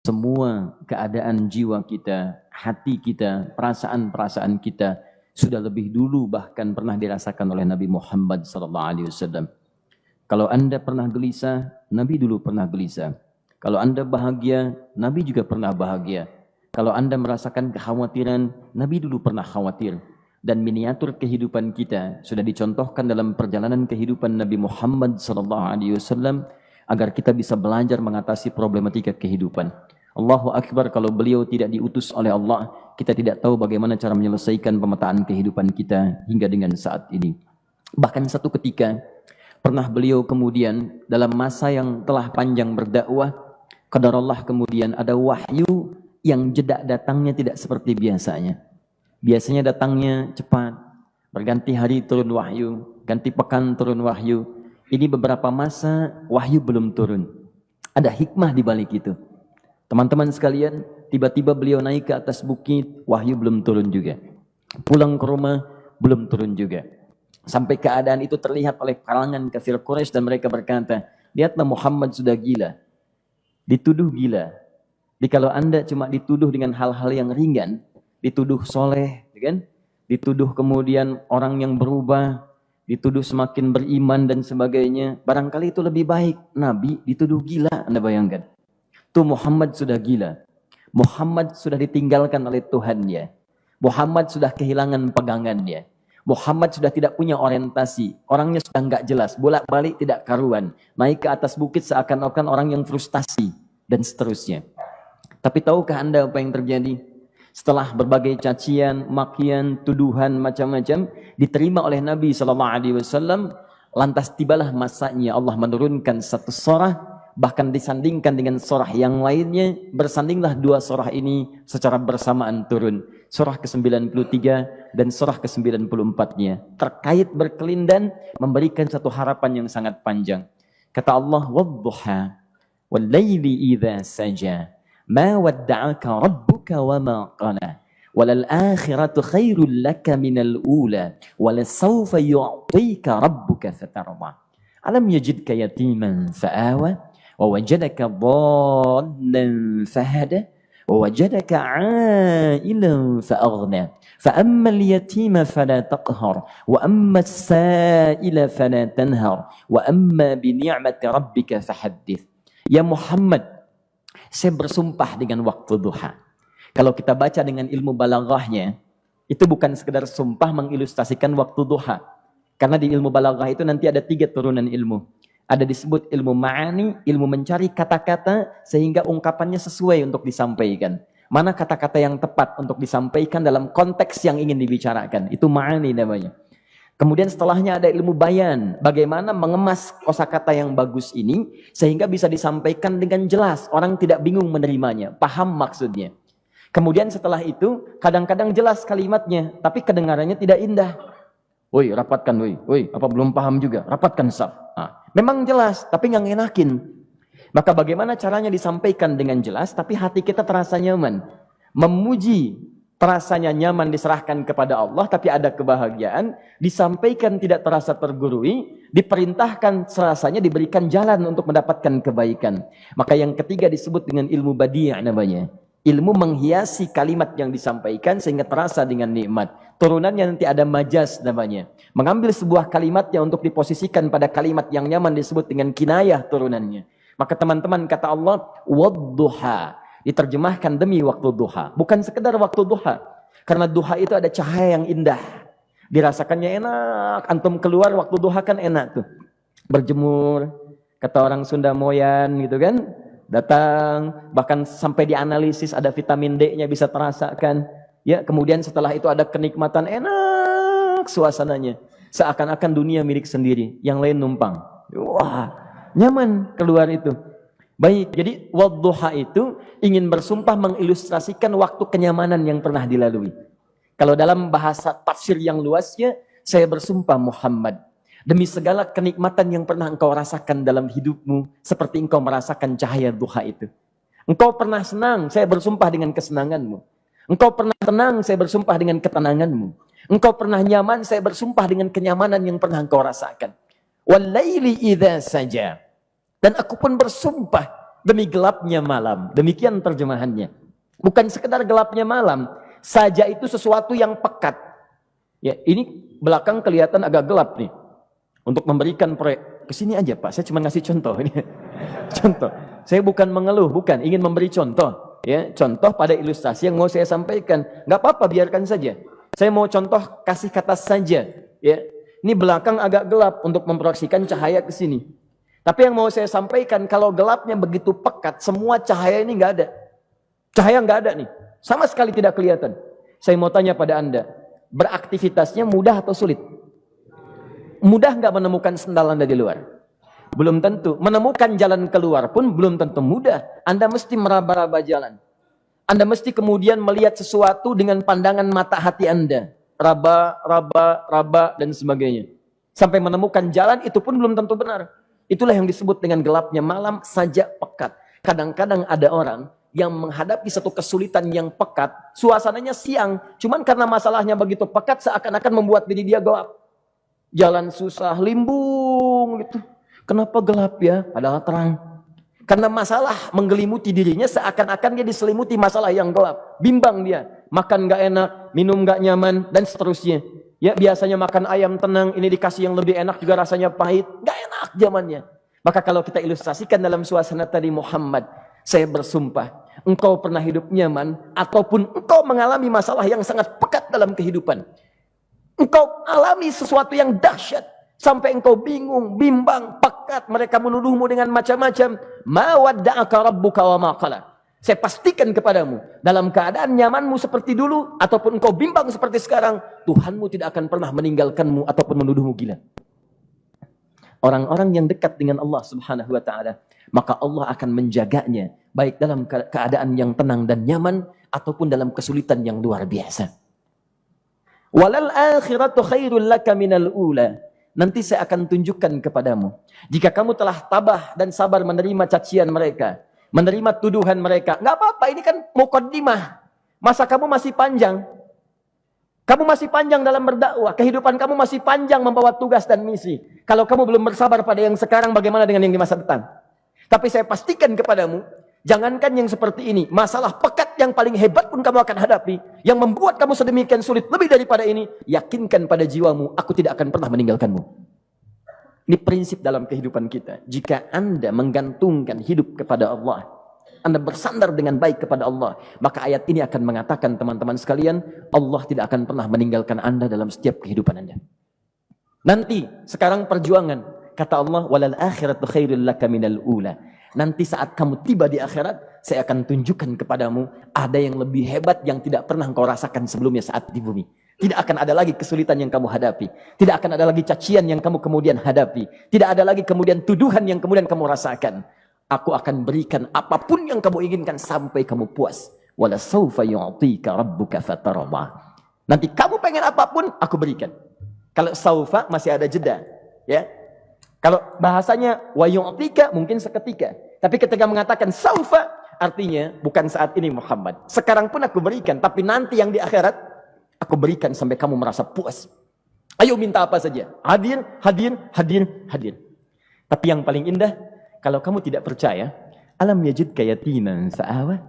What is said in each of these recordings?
semua keadaan jiwa kita, hati kita, perasaan-perasaan kita sudah lebih dulu bahkan pernah dirasakan oleh Nabi Muhammad SAW. Kalau Anda pernah gelisah, Nabi dulu pernah gelisah. Kalau Anda bahagia, Nabi juga pernah bahagia. Kalau Anda merasakan kekhawatiran, Nabi dulu pernah khawatir. Dan miniatur kehidupan kita sudah dicontohkan dalam perjalanan kehidupan Nabi Muhammad SAW agar kita bisa belajar mengatasi problematika kehidupan. Allahu Akbar, kalau beliau tidak diutus oleh Allah, kita tidak tahu bagaimana cara menyelesaikan pemetaan kehidupan kita hingga dengan saat ini. Bahkan satu ketika, pernah beliau kemudian dalam masa yang telah panjang berdakwah, qadarullah kemudian ada wahyu yang jeda datangnya tidak seperti biasanya. Biasanya datangnya cepat, berganti hari turun wahyu, ganti pekan turun wahyu. Ini beberapa masa wahyu belum turun. Ada hikmah di balik itu. Teman-teman sekalian, tiba-tiba beliau naik ke atas bukit, wahyu belum turun juga. Pulang ke rumah, belum turun juga. Sampai keadaan itu terlihat oleh kalangan kafir Quraisy dan mereka berkata, lihatlah Muhammad sudah gila. Dituduh gila. Jadi kalau Anda cuma dituduh dengan hal-hal yang ringan, dituduh soleh, kan? Dituduh kemudian orang yang berubah, dituduh semakin beriman dan sebagainya, barangkali itu lebih baik. Nabi dituduh gila, Anda bayangkan. Tuh Muhammad sudah gila. Muhammad sudah ditinggalkan oleh Tuhannya. Muhammad sudah kehilangan pegangannya. Muhammad sudah tidak punya orientasi. Orangnya sudah enggak jelas. Bolak-balik tidak karuan. Naik ke atas bukit seakan-akan orang yang frustasi. Dan seterusnya. Tapi tahukah Anda apa yang terjadi? Setelah berbagai cacian, makian, tuduhan macam-macam diterima oleh Nabi SAW, lantas tibalah masanya Allah menurunkan satu surah, bahkan disandingkan dengan surah yang lainnya, bersandinglah dua surah ini secara bersamaan turun. Surah ke-93 dan surah ke-94-nya terkait berkelindan memberikan satu harapan yang sangat panjang. Kata Allah, "Wadduha wal laili idza saja." Ma wadda'aka rabbuka wa ma qala walal akhiratu khairul laka minal ula walasawfa yu'tika rabbuka fatarda alam yajidka yatiman fa'awa wa wajadaka dhallan fahada wa wajadaka 'ailan fa'aghna fa ammal yatima fala taqhar wa ammas sa'ila fala tanhar wa amma bi ni'mati rabbika fahaddits. Ya Muhammad, saya bersumpah dengan waktu duha. Kalau kita baca dengan ilmu balaghahnya, itu bukan sekedar sumpah mengilustrasikan waktu duha. Karena di ilmu balaghah itu nanti ada 3 turunan ilmu. Ada disebut ilmu ma'ani, ilmu mencari kata-kata sehingga ungkapannya sesuai untuk disampaikan. Mana kata-kata yang tepat untuk disampaikan dalam konteks yang ingin dibicarakan. Itu ma'ani namanya. Kemudian setelahnya ada ilmu bayan, bagaimana mengemas kosakata yang bagus ini sehingga bisa disampaikan dengan jelas, orang tidak bingung menerimanya, paham maksudnya. Kemudian setelah itu kadang-kadang jelas kalimatnya, tapi kedengarannya tidak indah. Woi, rapatkan, woi, apa belum paham juga? Rapatkan saf. Nah, memang jelas, tapi nggak ngenakin. Maka bagaimana caranya disampaikan dengan jelas, tapi hati kita terasa nyaman, memuji. Terasanya nyaman diserahkan kepada Allah, tapi ada kebahagiaan, disampaikan tidak terasa tergurui, diperintahkan serasanya diberikan jalan untuk mendapatkan kebaikan. Maka yang ketiga disebut dengan ilmu badi' namanya. Ilmu menghiasi kalimat yang disampaikan sehingga terasa dengan nikmat. Turunannya nanti ada majaz namanya. Mengambil sebuah kalimatnya untuk diposisikan pada kalimat yang nyaman disebut dengan kinayah turunannya. Maka teman-teman kata Allah, wadduha. Diterjemahkan demi waktu duha. Bukan sekedar waktu duha. Karena duha itu ada cahaya yang indah. Dirasakannya enak. Antum keluar waktu duha kan enak tuh. Berjemur. Kata orang Sunda moyan gitu kan. Datang. Bahkan sampai dianalisis ada vitamin D-nya bisa terasakan. Ya, kemudian setelah itu ada kenikmatan enak suasananya. Seakan-akan dunia milik sendiri. Yang lain numpang. Wah, nyaman keluar itu. Baik, jadi wadduha itu ingin bersumpah mengilustrasikan waktu kenyamanan yang pernah dilalui. Kalau dalam bahasa tafsir yang luasnya, saya bersumpah Muhammad, demi segala kenikmatan yang pernah engkau rasakan dalam hidupmu, seperti engkau merasakan cahaya duha itu. Engkau pernah senang, saya bersumpah dengan kesenanganmu. Engkau pernah tenang, saya bersumpah dengan ketenanganmu. Engkau pernah nyaman, saya bersumpah dengan kenyamanan yang pernah engkau rasakan. Wal laili idza saja. Dan aku pun bersumpah demi gelapnya malam. Demikian terjemahannya. Bukan sekedar gelapnya malam, saja itu sesuatu yang pekat. Ya, ini belakang kelihatan agak gelap nih. Untuk memberikan proyek, kesini aja Pak, saya cuma ngasih contoh ini. Contoh. Saya bukan mengeluh, bukan, ingin memberi contoh. Ya, contoh pada ilustrasi yang mau saya sampaikan. Nggak apa-apa, biarkan saja. Saya mau contoh kasih kata saja. Ya, ini belakang agak gelap untuk memproyeksikan cahaya ke sini. Tapi yang mau saya sampaikan, kalau gelapnya begitu pekat, semua cahaya ini nggak ada. Cahaya nggak ada nih, sama sekali tidak kelihatan. Saya mau tanya pada Anda, beraktivitasnya mudah atau sulit? Mudah nggak menemukan sendal Anda di luar? Belum tentu. Menemukan jalan keluar pun belum tentu mudah. Anda mesti meraba-raba jalan. Anda mesti kemudian melihat sesuatu dengan pandangan mata hati Anda. Raba, dan sebagainya. Sampai menemukan jalan itu pun belum tentu benar. Itulah yang disebut dengan gelapnya malam saja pekat. Kadang-kadang ada orang yang menghadapi satu kesulitan yang pekat, suasananya siang, cuman karena masalahnya begitu pekat seakan-akan membuat diri dia gelap. Jalan susah, limbung gitu. Kenapa gelap ya? Padahal terang. Karena masalah menggelimuti dirinya seakan-akan dia diselimuti masalah yang gelap. Bimbang dia. Makan gak enak, minum gak nyaman, dan seterusnya. Ya, biasanya makan ayam tenang, ini dikasih yang lebih enak juga rasanya pahit. Gak enak zamannya. Maka kalau kita ilustrasikan dalam suasana tadi Muhammad, saya bersumpah, engkau pernah hidup nyaman, ataupun engkau mengalami masalah yang sangat pekat dalam kehidupan. Engkau alami sesuatu yang dahsyat, sampai engkau bingung, bimbang, pekat, mereka menuduhmu dengan macam-macam. Ma wadda'aka rabbuka wa ma qala. Saya pastikan kepadamu, dalam keadaan nyamanmu seperti dulu, ataupun engkau bimbang seperti sekarang, Tuhanmu tidak akan pernah meninggalkanmu ataupun menuduhmu gila. Orang-orang yang dekat dengan Allah Subhanahu wa Ta'ala, maka Allah akan menjaganya, baik dalam keadaan yang tenang dan nyaman, ataupun dalam kesulitan yang luar biasa. Walal akhiratu khairul laka minal ula. Nanti saya akan tunjukkan kepadamu, jika kamu telah tabah dan sabar menerima cacian mereka, menerima tuduhan mereka, nggak apa-apa, ini kan muqaddimah. Masa kamu masih panjang. Kamu masih panjang dalam berdakwah, kehidupan kamu masih panjang membawa tugas dan misi. Kalau kamu belum bersabar pada yang sekarang, bagaimana dengan yang di masa depan? Tapi saya pastikan kepadamu, jangankan yang seperti ini, masalah pekat yang paling hebat pun kamu akan hadapi, yang membuat kamu sedemikian sulit, lebih daripada ini, yakinkan pada jiwamu, aku tidak akan pernah meninggalkanmu. Ini prinsip dalam kehidupan kita. Jika Anda menggantungkan hidup kepada Allah, Anda bersandar dengan baik kepada Allah, maka ayat ini akan mengatakan, teman-teman sekalian, Allah tidak akan pernah meninggalkan Anda dalam setiap kehidupan Anda. Nanti, sekarang perjuangan, kata Allah, walal akhiratu khairul laka minal ula. Nanti saat kamu tiba di akhirat, saya akan tunjukkan kepadamu, ada yang lebih hebat yang tidak pernah engkau rasakan sebelumnya saat di bumi. Tidak akan ada lagi kesulitan yang kamu hadapi. Tidak akan ada lagi cacian yang kamu kemudian hadapi. Tidak ada lagi kemudian tuduhan yang kemudian kamu rasakan. Aku akan berikan apapun yang kamu inginkan sampai kamu puas. Wala sawfa yu'tika rabbuka fatarda. Nanti kamu pengen apapun, aku berikan. Kalau saufa masih ada jeda, ya. Kalau bahasanya wa yu'tika mungkin seketika. Tapi ketika mengatakan saufa, artinya bukan saat ini Muhammad. Sekarang pun aku berikan, tapi nanti yang di akhirat aku berikan sampai kamu merasa puas. Ayo minta apa saja. Hadir, hadir, hadir, hadir. Tapi yang paling indah, kalau kamu tidak percaya, alam yajidka yatiman sa'awa.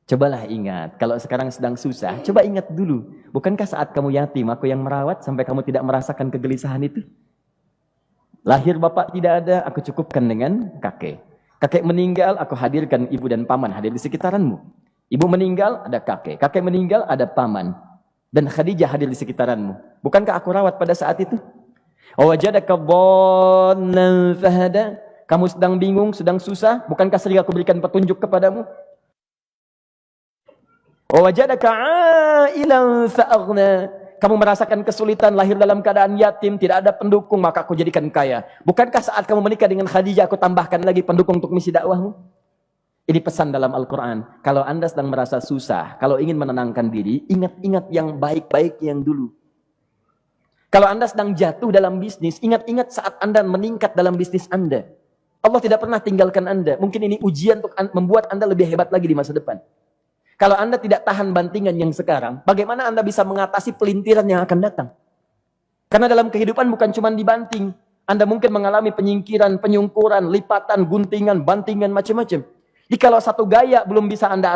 Cobalah ingat, kalau sekarang sedang susah, coba ingat dulu. Bukankah saat kamu yatim, aku yang merawat sampai kamu tidak merasakan kegelisahan itu? Lahir bapak tidak ada, aku cukupkan dengan kakek. Kakek meninggal, aku hadirkan ibu dan paman hadir di sekitaranmu. Ibu meninggal, ada kakek. Kakek meninggal, ada paman. Dan Khadijah hadir di sekitaranmu. Bukankah aku rawat pada saat itu? Wajadaka dhallan fahada. Kamu sedang bingung, sedang susah, bukankah sering aku berikan petunjuk kepadamu? Wajadaka ailan fa'aghna. Kamu merasakan kesulitan, lahir dalam keadaan yatim, tidak ada pendukung, maka aku jadikan kaya. Bukankah saat kamu menikah dengan Khadijah, aku tambahkan lagi pendukung untuk misi dakwahmu? Ini pesan dalam Al-Quran. Kalau Anda sedang merasa susah, kalau ingin menenangkan diri, ingat-ingat yang baik-baik yang dulu. Kalau Anda sedang jatuh dalam bisnis, ingat-ingat saat Anda meningkat dalam bisnis Anda. Allah tidak pernah tinggalkan Anda. Mungkin ini ujian untuk membuat Anda lebih hebat lagi di masa depan. Kalau Anda tidak tahan bantingan yang sekarang, bagaimana Anda bisa mengatasi pelintiran yang akan datang? Karena dalam kehidupan bukan cuma dibanting. Anda mungkin mengalami penyingkiran, penyungkuran, lipatan, guntingan, bantingan, macam-macam. Jikalau satu gaya belum bisa Anda